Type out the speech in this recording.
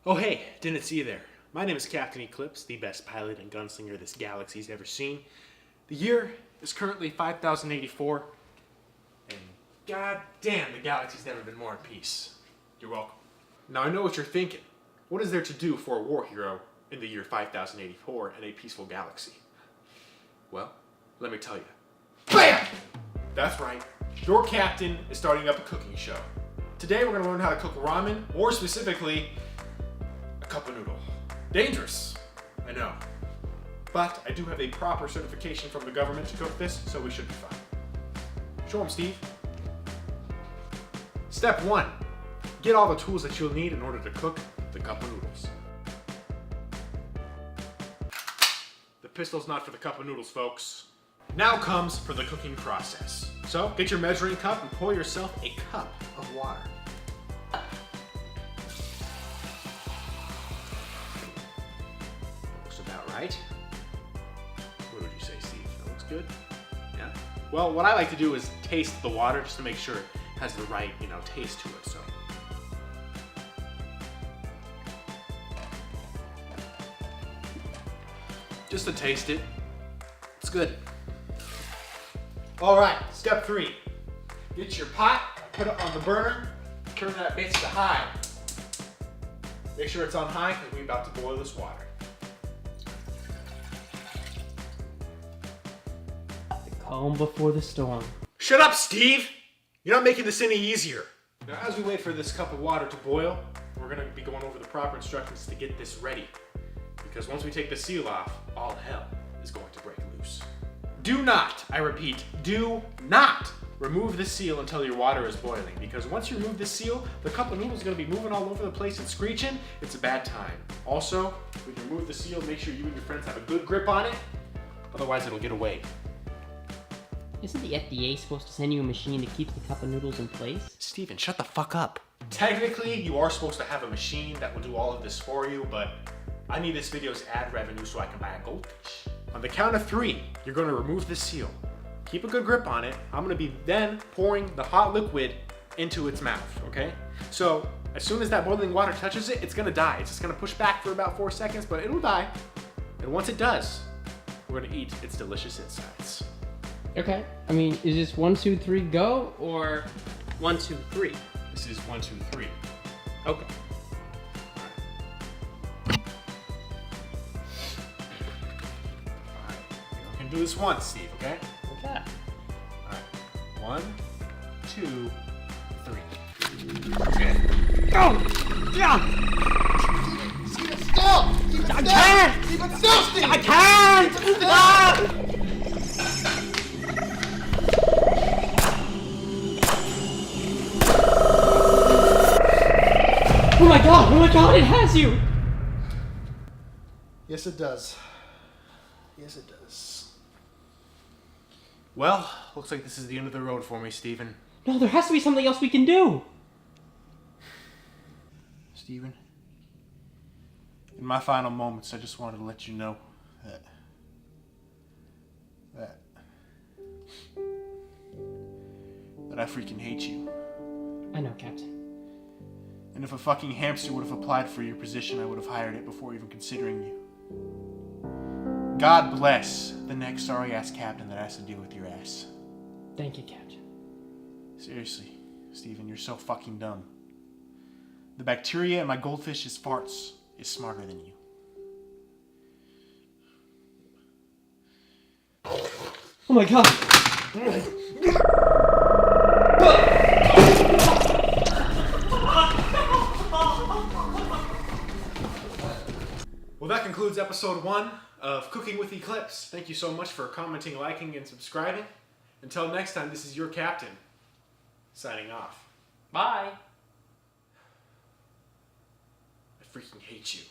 Oh hey, didn't see you there. My name is Captain Eclipse, the best pilot and gunslinger this galaxy's ever seen. The year is currently 5084, and god damn, the galaxy's never been more at peace. You're welcome. Now I know what you're thinking. What is there to do for a war hero in the year 5084 in a peaceful galaxy? Well, let me tell you. BAM! That's right. Your captain is starting up a cooking show. Today we're going to learn how to cook ramen, more specifically, a cup of noodle. Dangerous, I know. But I do have a proper certification from the government to cook this, so we should be fine. Show 'em, Steve. Step 1. Get all the tools that you'll need in order to cook the cup of noodles. The pistol's not for the cup of noodles, folks. Now comes for the cooking process. So, get your measuring cup and pour yourself a cup of water. Looks about right. What would you say, Steve? That looks good? Yeah? Well, what I like to do is taste the water just to make sure it has the right, taste to it, so. Just to taste it. It's good. All right, step 3. Get your pot, put it on the burner, turn that bitch to high. Make sure it's on high because we're about to boil this water. The calm before the storm. Shut up, Steve! You're not making this any easier. Now, as we wait for this cup of water to boil, we're gonna be going over the proper instructions to get this ready. Because once we take the seal off, all hell is going to break loose. Do not, I repeat, do not remove the seal until your water is boiling, because once you remove the seal, the cup of noodles is going to be moving all over the place and screeching. It's a bad time. Also, when you remove the seal, make sure you and your friends have a good grip on it, otherwise it'll get away. Isn't the FDA supposed to send you a machine that keeps the cup of noodles in place? Steven, shut the fuck up. Technically, you are supposed to have a machine that will do all of this for you, but I need this video's ad revenue so I can buy a goldfish. On the count of 3, you're going to remove the seal. Keep a good grip on it. I'm going to be then pouring the hot liquid into its mouth, okay? So, as soon as that boiling water touches it, it's going to die. It's just going to push back for about 4 seconds, but it'll die. And once it does, we're going to eat its delicious insides. Okay. I mean, is this 1, 2, 3, go, or 1, 2, 3? This is 1, 2, 3. Okay. Do this once, Steve, okay? Okay. Alright. 1, 2, 3. Okay. Go! Yeah! Keep it still! Keep it still! I can't! Keep it still, Steve! I can't! Ah! Oh my god! Oh my god! It has you! Yes, it does. Yes, it does. Well, looks like this is the end of the road for me, Steven. No, there has to be something else we can do! Steven, in my final moments, I just wanted to let you know that I freaking hate you. I know, Captain. And if a fucking hamster would have applied for your position, I would have hired it before even considering you. God bless the next sorry-ass captain that has to deal with your ass. Thank you, Captain. Seriously, Steven, you're so fucking dumb. The bacteria in my goldfish's farts is smarter than you. Oh my god! Well, that concludes episode 1 of Cooking with Eclipse. Thank you so much for commenting, liking, and subscribing. Until next time, this is your captain, signing off. Bye! I freaking hate you.